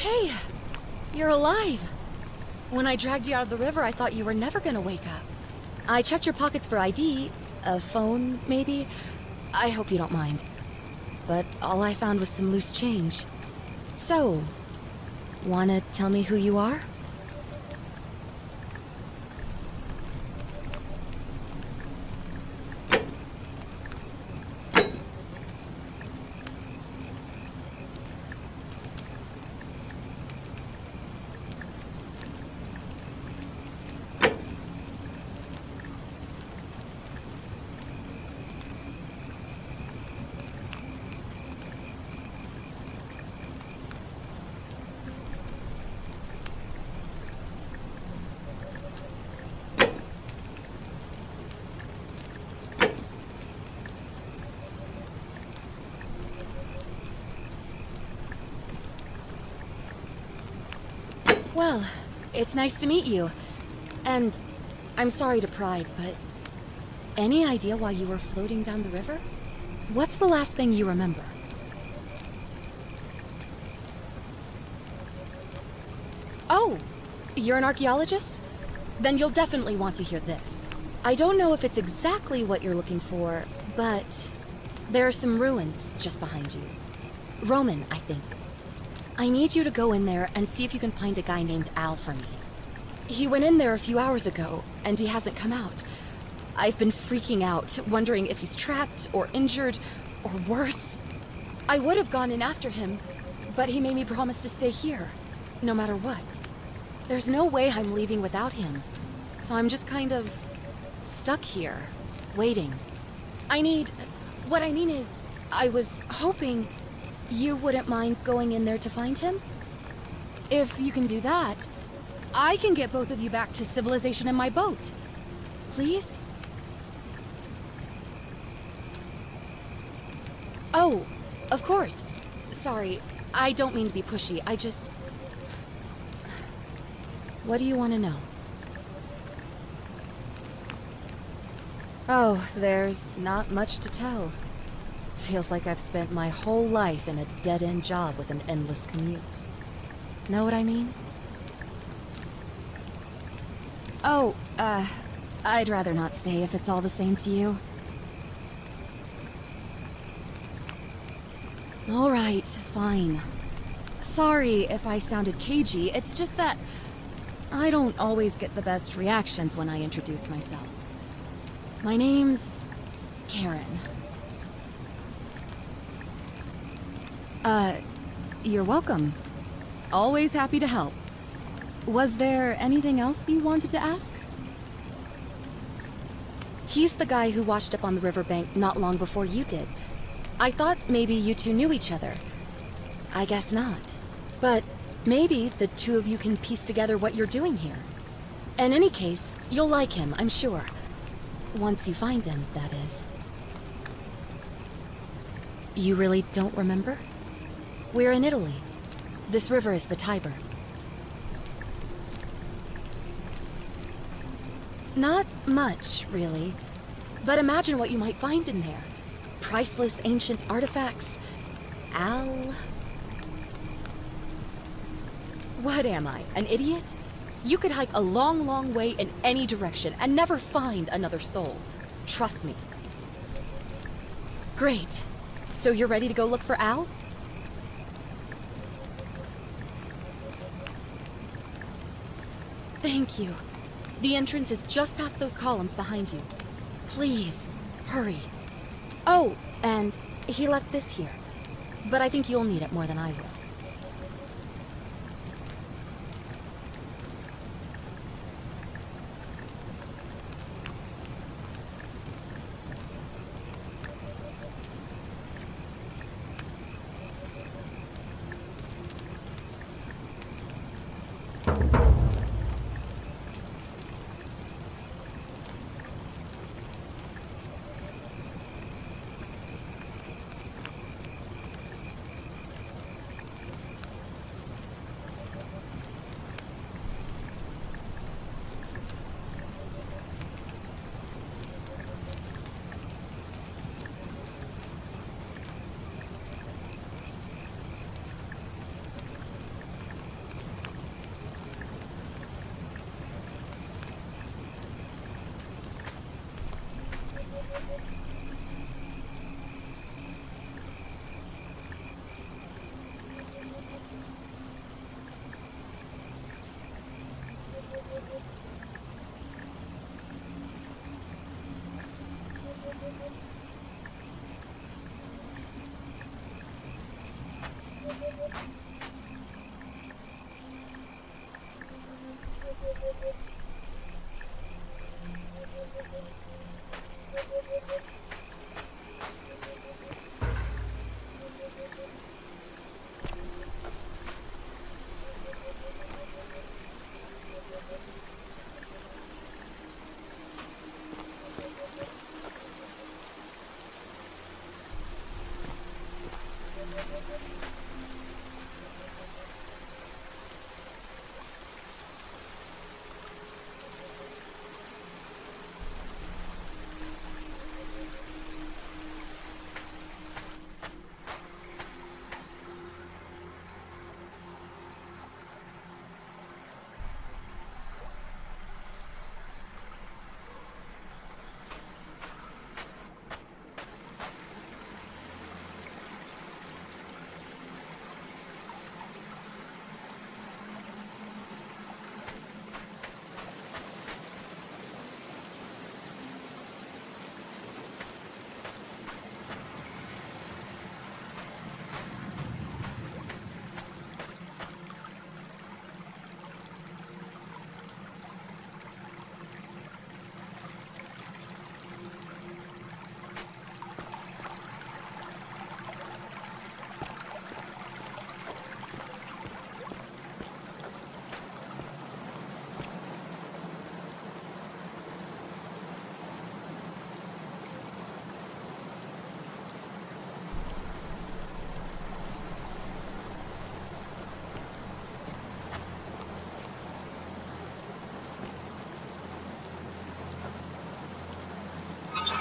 Hey, you're alive. When I dragged you out of the river, I thought you were never gonna wake up. I checked your pockets for ID, a phone, maybe. I hope you don't mind. But all I found was some loose change. So, wanna tell me who you are? Well, it's nice to meet you. And I'm sorry to pry, but any idea why you were floating down the river? What's the last thing you remember? Oh, you're an archaeologist? Then you'll definitely want to hear this. I don't know if it's exactly what you're looking for, but there are some ruins just behind you. Roman, I think. I need you to go in there and see if you can find a guy named Al for me. He went in there a few hours ago, and he hasn't come out. I've been freaking out, wondering if he's trapped, or injured, or worse. I would have gone in after him, but he made me promise to stay here, no matter what. There's no way I'm leaving without him, so I'm just kind of stuck here, waiting. What I mean is, I was hoping you wouldn't mind going in there to find him? If you can do that, I can get both of you back to civilization in my boat. Please? Oh, of course. Sorry, I don't mean to be pushy, I just... What do you want to know? Oh, there's not much to tell. Feels like I've spent my whole life in a dead-end job with an endless commute. Know what I mean? Oh, I'd rather not say if it's all the same to you. All right, fine. Sorry if I sounded cagey, it's just that I don't always get the best reactions when I introduce myself. My name's Karen. You're welcome. Always happy to help. Was there anything else you wanted to ask? He's the guy who washed up on the riverbank not long before you did. I thought maybe you two knew each other. I guess not. But maybe the two of you can piece together what you're doing here. In any case, you'll like him, I'm sure. Once you find him, that is. You really don't remember? We're in Italy. This river is the Tiber. Not much, really. But imagine what you might find in there. Priceless ancient artifacts. Al... What am I, an idiot? You could hike a long, long way in any direction and never find another soul. Trust me. Great. So you're ready to go look for Al? Thank you. The entrance is just past those columns behind you. Please, hurry. Oh, and he left this here. But I think you'll need it more than I will.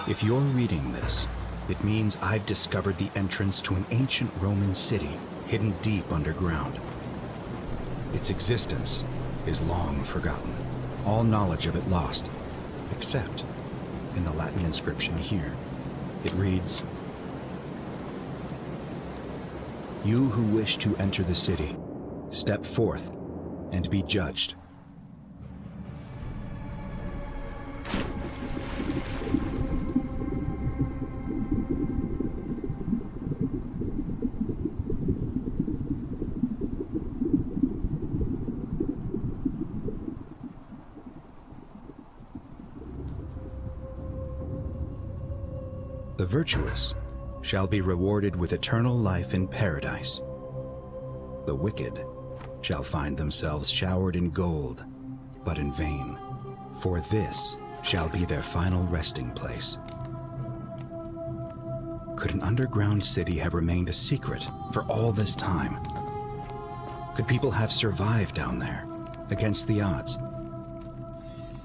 If you're reading this, it means I've discovered the entrance to an ancient Roman city hidden deep underground. Its existence is long forgotten, all knowledge of it lost, except in the Latin inscription here. It reads, "You who wish to enter the city, step forth and be judged." The virtuous shall be rewarded with eternal life in paradise. The wicked shall find themselves showered in gold, but in vain, for this shall be their final resting place. Could an underground city have remained a secret for all this time? Could people have survived down there, against the odds?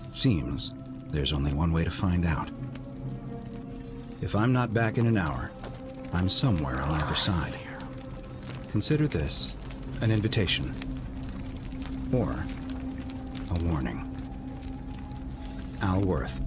It seems there's only one way to find out. If I'm not back in an hour, I'm somewhere on the other side. Consider this an invitation, or a warning. Al Worth.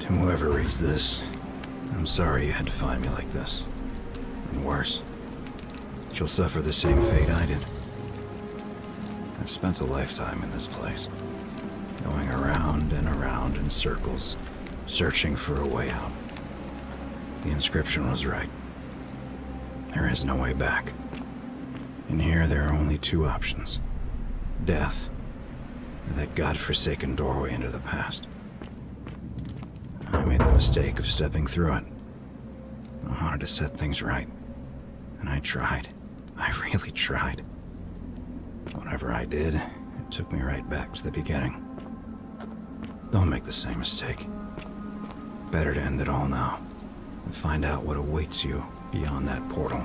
To whoever reads this, I'm sorry you had to find me like this. And worse, that you'll suffer the same fate I did. I've spent a lifetime in this place, going around and around in circles, searching for a way out. The inscription was right. There is no way back. In here, there are only two options. Death, or that godforsaken doorway into the past. I made the mistake of stepping through it. I wanted to set things right. And I tried. I really tried. Whatever I did, it took me right back to the beginning. Don't make the same mistake. Better to end it all now, and find out what awaits you beyond that portal.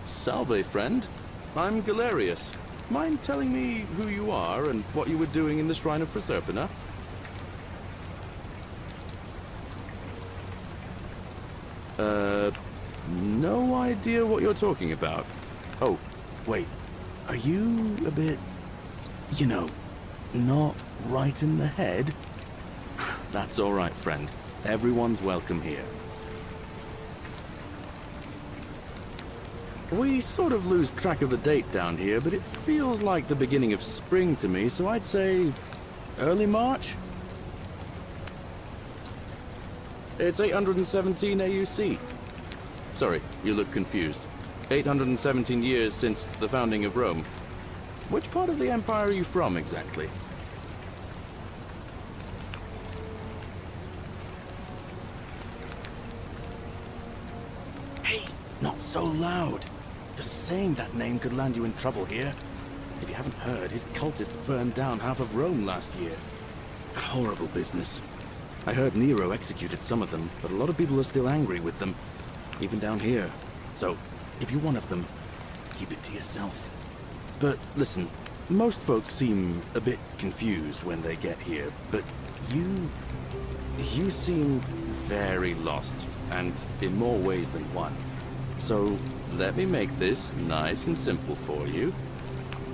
Salve, friend. I'm Galerius. Mind telling me who you are and what you were doing in the Shrine of Proserpina? No idea what you're talking about. Oh, wait. Are you a bit, you know, not right in the head? That's all right, friend. Everyone's welcome here. We sort of lose track of the date down here, but it feels like the beginning of spring to me, so I'd say early March? It's 817 AUC. Sorry, you look confused. 817 years since the founding of Rome. Which part of the Empire are you from, exactly? Hey, not so loud. Just saying that name could land you in trouble here. If you haven't heard, his cultists burned down half of Rome last year. Horrible business. I heard Nero executed some of them, but a lot of people are still angry with them. Even down here. So, if you're one of them, keep it to yourself. But listen, most folks seem a bit confused when they get here, but you seem very lost, and in more ways than one. So, let me make this nice and simple for you.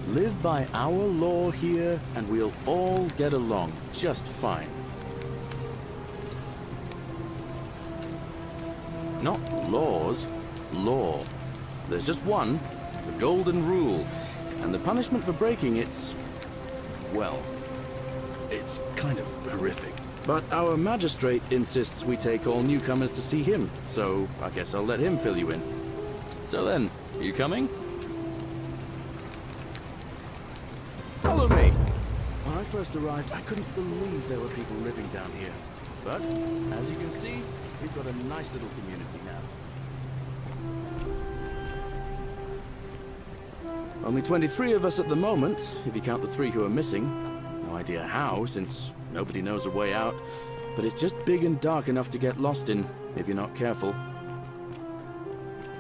Live by our law here, and we'll all get along just fine. Not laws, law. There's just one, the Golden Rule, and the punishment for breaking it's... well, it's kind of horrific. But our magistrate insists we take all newcomers to see him, so I guess I'll let him fill you in. So then, are you coming? Follow me! When I first arrived, I couldn't believe there were people living down here. But, as you can see, we've got a nice little community now. Only 23 of us at the moment, if you count the 3 who are missing. No idea how, since nobody knows a way out. But it's just big and dark enough to get lost in, if you're not careful.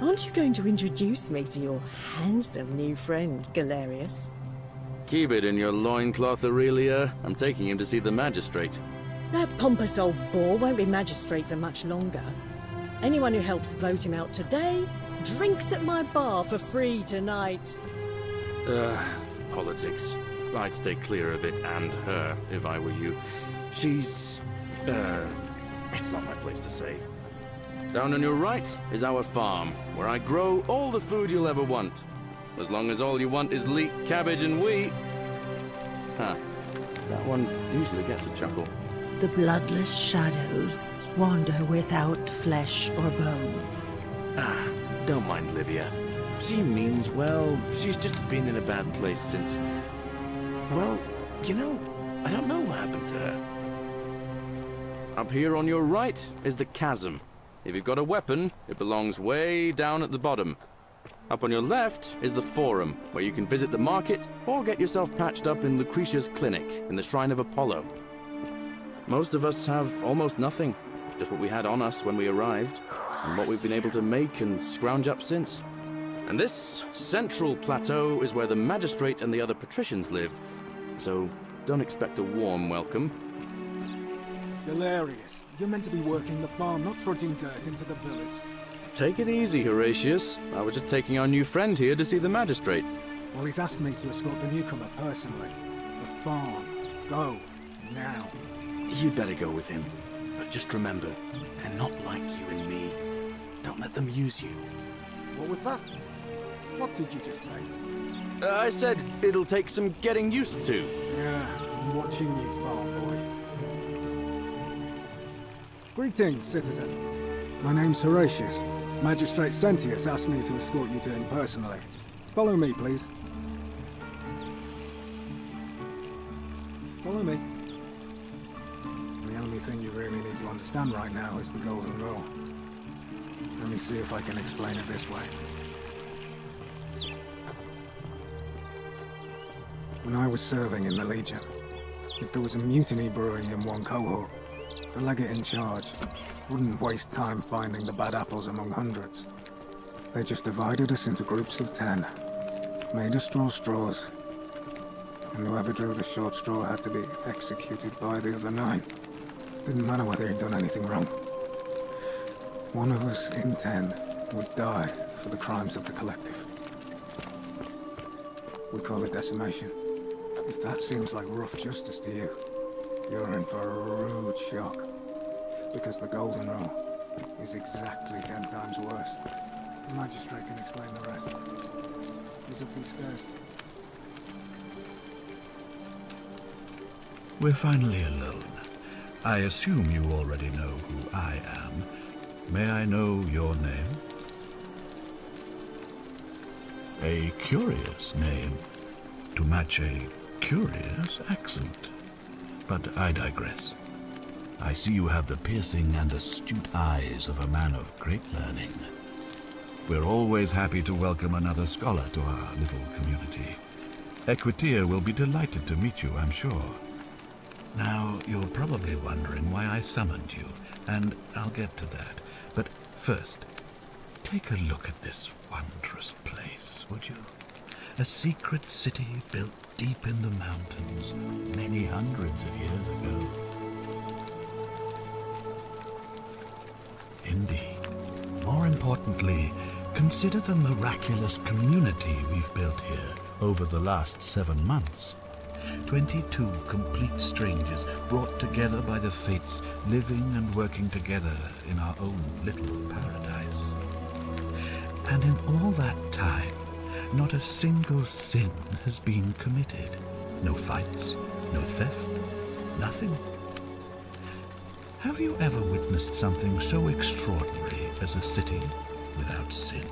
Aren't you going to introduce me to your handsome new friend, Galerius? Keep it in your loincloth, Aurelia. I'm taking him to see the magistrate. That pompous old bore won't be magistrate for much longer. Anyone who helps vote him out today drinks at my bar for free tonight. Politics. I'd stay clear of it and her, if I were you. She's... it's not my place to say. Down on your right is our farm, where I grow all the food you'll ever want. As long as all you want is leek, cabbage, and wheat. Huh. That one usually gets a chuckle. The bloodless shadows wander without flesh or bone. Ah, don't mind Livia. She means well. She's just been in a bad place since... well, you know, I don't know what happened to her. Up here on your right is the chasm. If you've got a weapon, it belongs way down at the bottom. Up on your left is the Forum, where you can visit the market or get yourself patched up in Lucretia's clinic in the Shrine of Apollo. Most of us have almost nothing, just what we had on us when we arrived, and what we've been able to make and scrounge up since. And this central plateau is where the magistrate and the other patricians live, so don't expect a warm welcome. Galerius, you're meant to be working the farm, not trudging dirt into the villas. Take it easy, Horatius. I was just taking our new friend here to see the magistrate. Well, he's asked me to escort the newcomer personally. The farm. Go. Now. You'd better go with him. But just remember, they're not like you and me. Don't let them use you. What was that? What did you just say? I said it'll take some getting used to. Yeah, I'm watching you, farm boy. Greetings, citizen. My name's Horatius. Magistrate Sentius asked me to escort you to him personally. Follow me, please. Follow me. The only thing you really need to understand right now is the Golden Rule. Let me see if I can explain it this way. When I was serving in the Legion, if there was a mutiny brewing in one cohort, the legate in charge wouldn't waste time finding the bad apples among hundreds. They just divided us into groups of 10, made us draw straws, and whoever drew the short straw had to be executed by the other 9. Didn't matter whether he'd done anything wrong. One of us in 10 would die for the crimes of the collective. We call it decimation. If that seems like rough justice to you, you're in for a rude shock. Because the Golden Rule is exactly 10 times worse. The magistrate can explain the rest. He's up these stairs. We're finally alone. I assume you already know who I am. May I know your name? A curious name, to match a curious accent. But I digress. I see you have the piercing and astute eyes of a man of great learning. We're always happy to welcome another scholar to our little community. Equitia will be delighted to meet you, I'm sure. Now, you're probably wondering why I summoned you, and I'll get to that. But first, take a look at this wondrous place, would you? A secret city built deep in the mountains many hundreds of years ago. Indeed. More importantly, consider the miraculous community we've built here over the last 7 months. 22 complete strangers brought together by the fates, living and working together in our own little paradise. And in all that time, not a single sin has been committed. No fights, no theft, nothing. Have you ever witnessed something so extraordinary as a city without sin?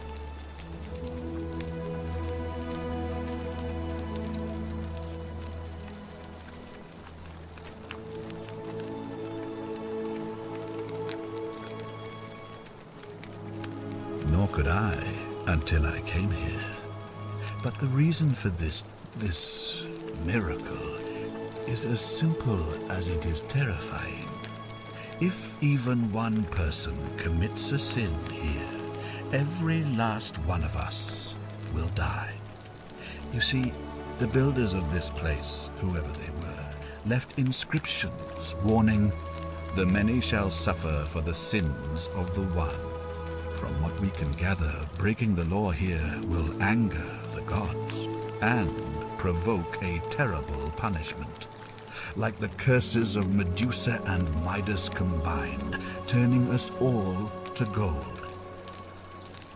Nor could I until I came here. But the reason for this miracle is as simple as it is terrifying. If even one person commits a sin here, every last one of us will die. You see, the builders of this place, whoever they were, left inscriptions warning, "The many shall suffer for the sins of the one." From what we can gather, breaking the law here will anger the gods and provoke a terrible punishment. Like the curses of Medusa and Midas combined, turning us all to gold.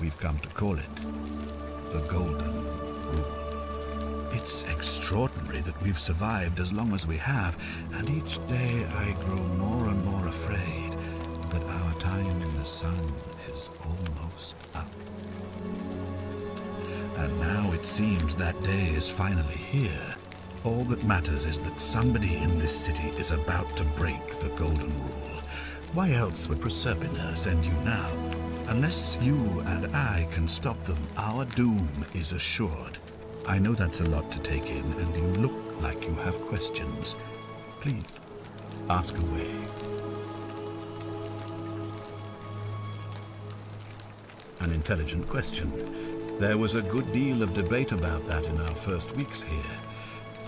We've come to call it the Golden Rule. It's extraordinary that we've survived as long as we have, and each day I grow more and more afraid that our time in the sun is almost up. And now it seems that day is finally here. All that matters is that somebody in this city is about to break the Golden Rule. Why else would Proserpina send you now? Unless you and I can stop them, our doom is assured. I know that's a lot to take in, and you look like you have questions. Please, ask away. An intelligent question. There was a good deal of debate about that in our first weeks here.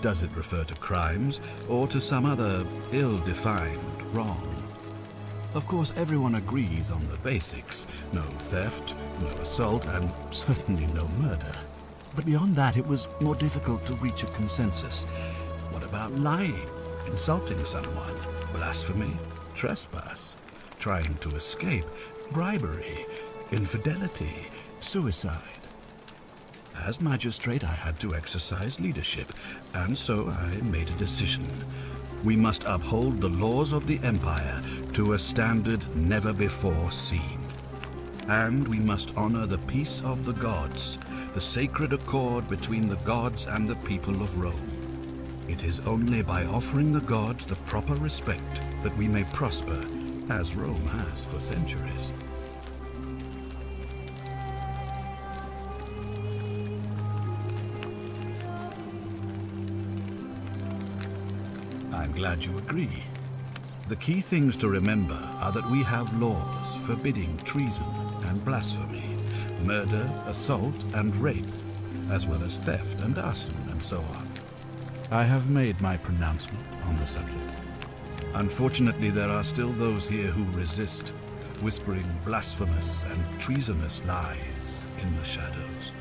Does it refer to crimes, or to some other ill-defined wrong? Of course, everyone agrees on the basics. No theft, no assault, and certainly no murder. But beyond that, it was more difficult to reach a consensus. What about lying, insulting someone, blasphemy, trespass, trying to escape, bribery, infidelity, suicide? As magistrate, I had to exercise leadership, and so I made a decision. We must uphold the laws of the Empire to a standard never before seen. And we must honor the peace of the gods, the sacred accord between the gods and the people of Rome. It is only by offering the gods the proper respect that we may prosper, as Rome has for centuries. I'm glad you agree. The key things to remember are that we have laws forbidding treason and blasphemy, murder, assault, and rape, as well as theft and arson and so on. I have made my pronouncement on the subject. Unfortunately, there are still those here who resist, whispering blasphemous and treasonous lies in the shadows.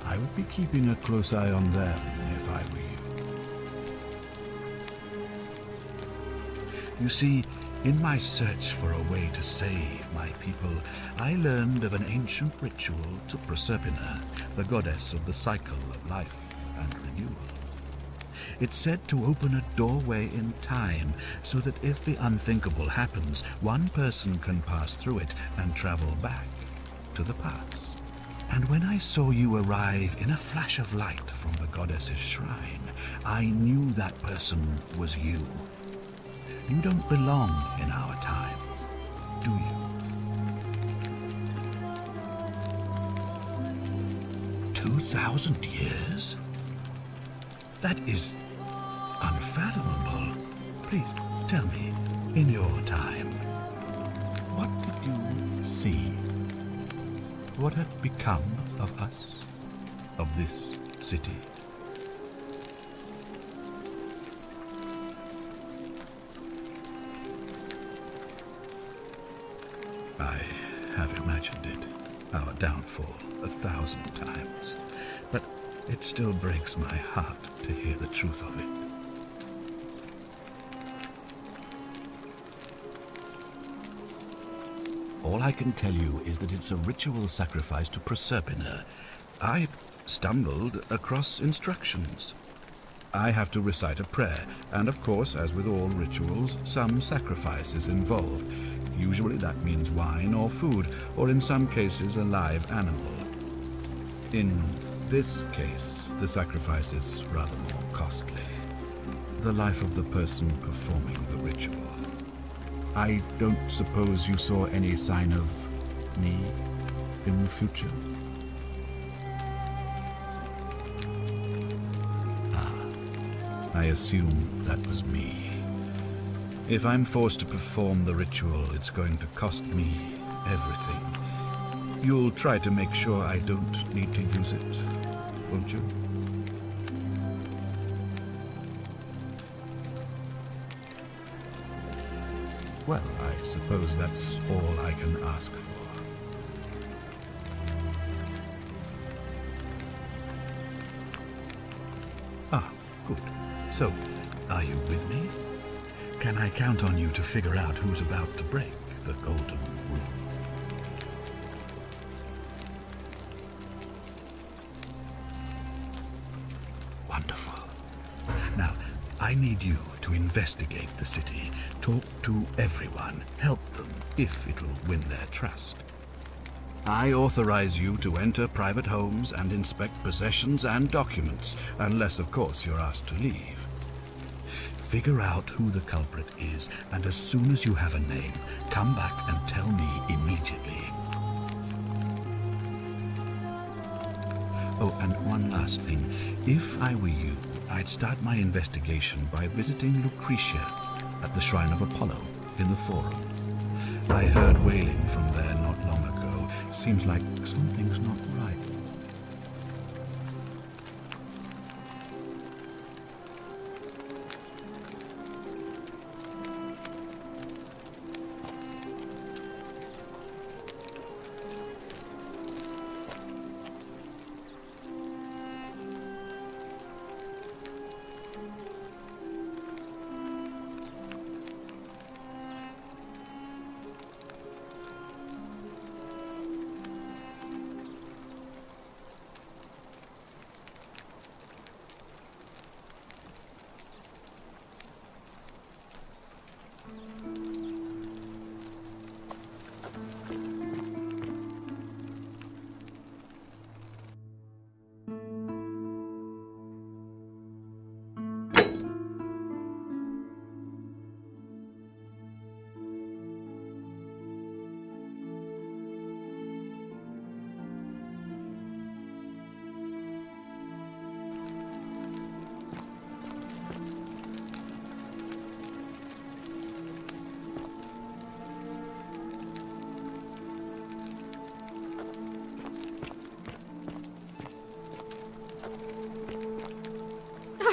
I would be keeping a close eye on them if I were you. You see, in my search for a way to save my people, I learned of an ancient ritual to Proserpina, the goddess of the cycle of life and renewal. It's said to open a doorway in time, so that if the unthinkable happens, one person can pass through it and travel back to the past. And when I saw you arrive in a flash of light from the goddess's shrine, I knew that person was you. You don't belong in our time, do you? 2,000 years? That is unfathomable. Please tell me, in your time, what did you see? What had become of us, of this city? I have imagined it, our downfall, 1,000 times, but it still breaks my heart to hear the truth of it. All I can tell you is that it's a ritual sacrifice to Proserpina. I stumbled across instructions. I have to recite a prayer, and of course, as with all rituals, some sacrifice is involved. Usually that means wine or food, or in some cases a live animal. In this case, the sacrifice is rather more costly. The life of the person performing the ritual. I don't suppose you saw any sign of me in the future? I assume that was me. If I'm forced to perform the ritual, it's going to cost me everything. You'll try to make sure I don't need to use it, won't you? Well, I suppose that's all I can ask for. Ah, good. So, are you with me? Can I count on you to figure out who's about to break the golden rule? Wonderful. Now, I need you to investigate the city, talk to everyone, help them if it'll win their trust. I authorize you to enter private homes and inspect possessions and documents, unless, of course, you're asked to leave. Figure out who the culprit is, and as soon as you have a name, come back and tell me immediately. Oh, and one last thing. If I were you, I'd start my investigation by visiting Lucretia at the Shrine of Apollo in the Forum. I heard wailing from there not long ago. Seems like something's not right.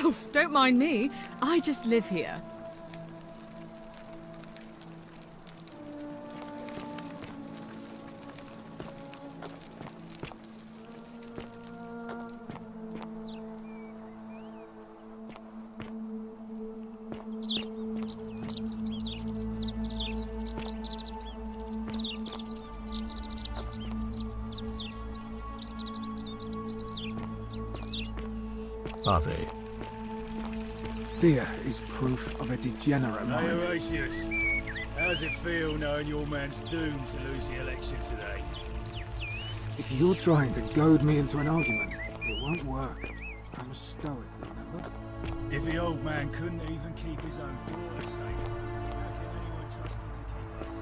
Oh, don't mind me. I just live here. Are they? Fear is proof of a degenerate Hey, mind. Horatius. How's it feel knowing your man's doomed to lose the election today? If you're trying to goad me into an argument, it won't work. I'm a stoic, remember? If the old man couldn't even keep his own daughter safe, how can anyone trust him to keep us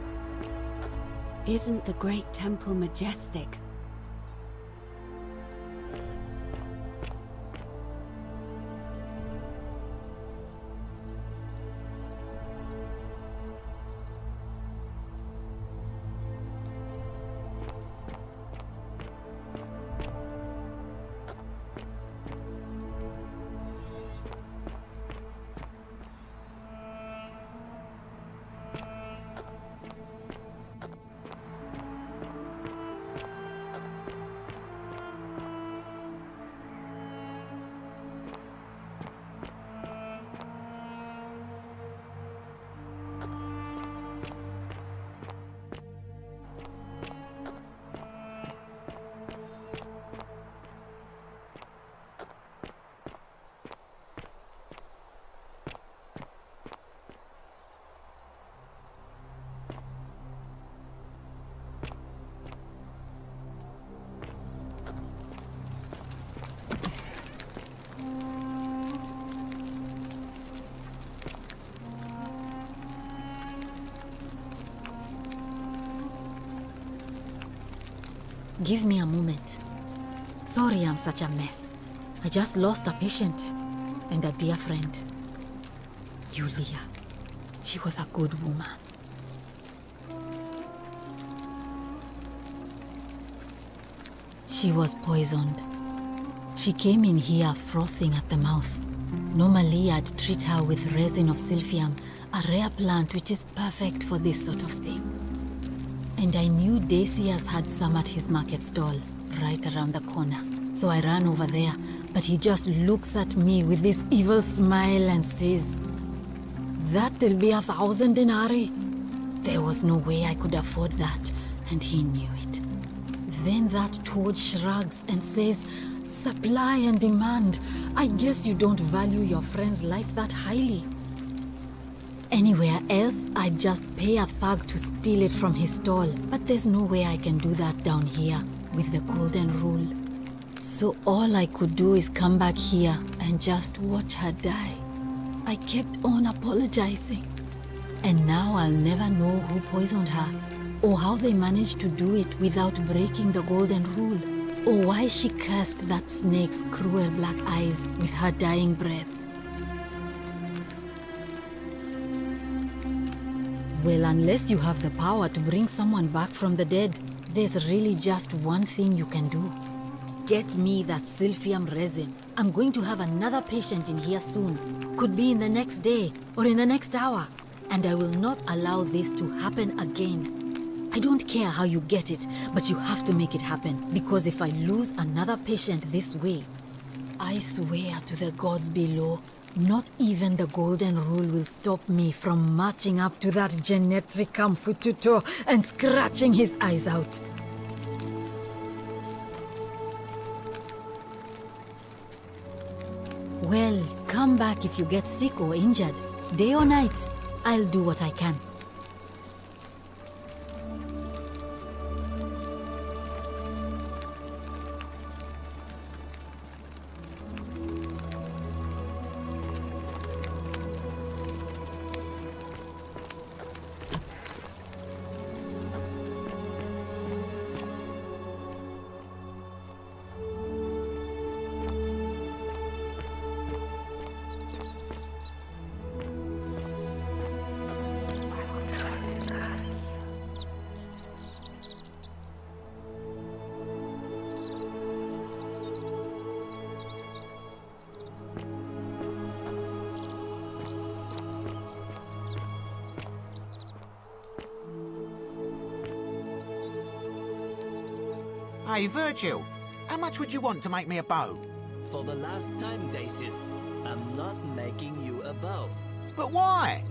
safe? Isn't the great temple majestic? Give me a moment. Sorry I'm such a mess. I just lost a patient and a dear friend. Julia. She was a good woman. She was poisoned. She came in here frothing at the mouth. Normally I'd treat her with resin of silphium, a rare plant which is perfect for this sort of thing. And I knew Decius had some at his market stall, right around the corner. So I ran over there, but he just looks at me with this evil smile and says, "That'll be 1,000 denarii." There was no way I could afford that, and he knew it. Then that toad shrugs and says, "Supply and demand. I guess you don't value your friend's life that highly." Anywhere else, I'd just pay a thug to steal it from his stall, but there's no way I can do that down here with the golden rule. So all I could do is come back here and just watch her die. I kept on apologizing. And now I'll never know who poisoned her, or how they managed to do it without breaking the golden rule, or why she cursed that snake's cruel black eyes with her dying breath. Well, unless you have the power to bring someone back from the dead, there's really just one thing you can do. Get me that silphium resin. I'm going to have another patient in here soon. Could be in the next day, or in the next hour. And I will not allow this to happen again. I don't care how you get it, but you have to make it happen. Because if I lose another patient this way, I swear to the gods below, not even the golden rule will stop me from marching up to that Genetricum Fututo and scratching his eyes out. Well, come back if you get sick or injured. Day or night, I'll do what I can. Hey, Virgil, how much would you want to make me a bow? For the last time, Decius, I'm not making you a bow. But why?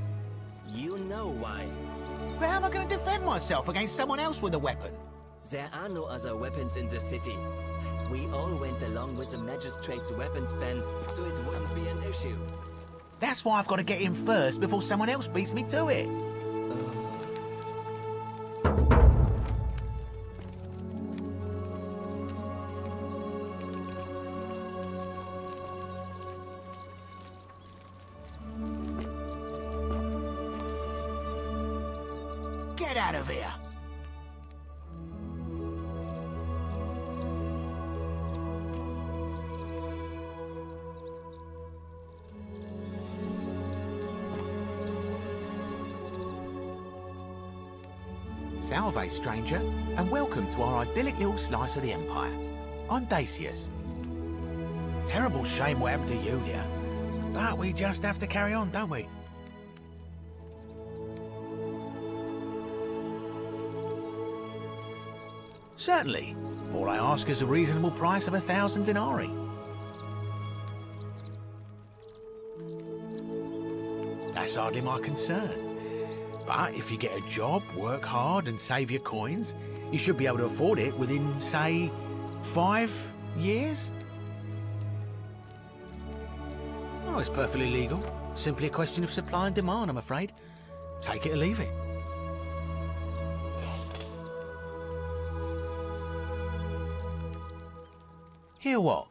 You know why. But how am I going to defend myself against someone else with a weapon? There are no other weapons in the city. We all went along with the magistrate's weapons ban, so it wouldn't be an issue. That's why I've got to get in first before someone else beats me to it. Get out of here! Salve, stranger, and welcome to our idyllic little slice of the Empire. I'm Decius. Terrible shame what happened to Julia, but we just have to carry on, don't we? Certainly. All I ask is a reasonable price of 1,000 denarii. That's hardly my concern. But if you get a job, work hard and save your coins, you should be able to afford it within, say, 5 years? Oh, it's perfectly legal. Simply a question of supply and demand, I'm afraid. Take it or leave it. Hear what?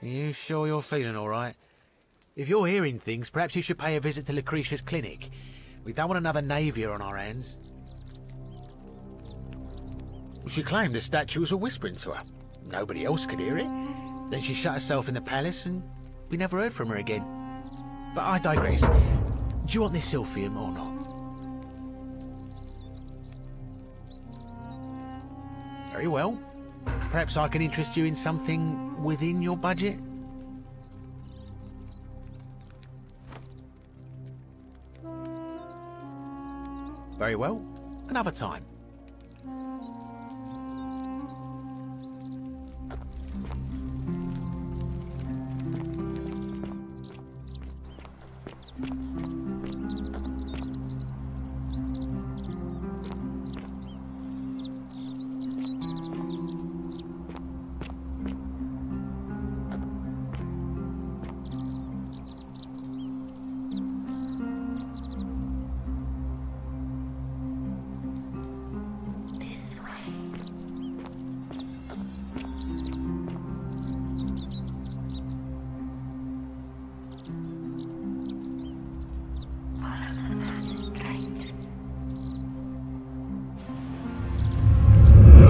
You sure you're feeling all right? If you're hearing things, perhaps you should pay a visit to Lucretia's clinic. We don't want another Navier on our hands. She claimed the statues were whispering to her. Nobody else could hear it. Then she shut herself in the palace and we never heard from her again. But I digress. Do you want this Silphium or not? Very well. Perhaps I can interest you in something within your budget? Very well. Another time.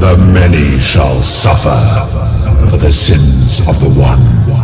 The many shall suffer for the sins of the one.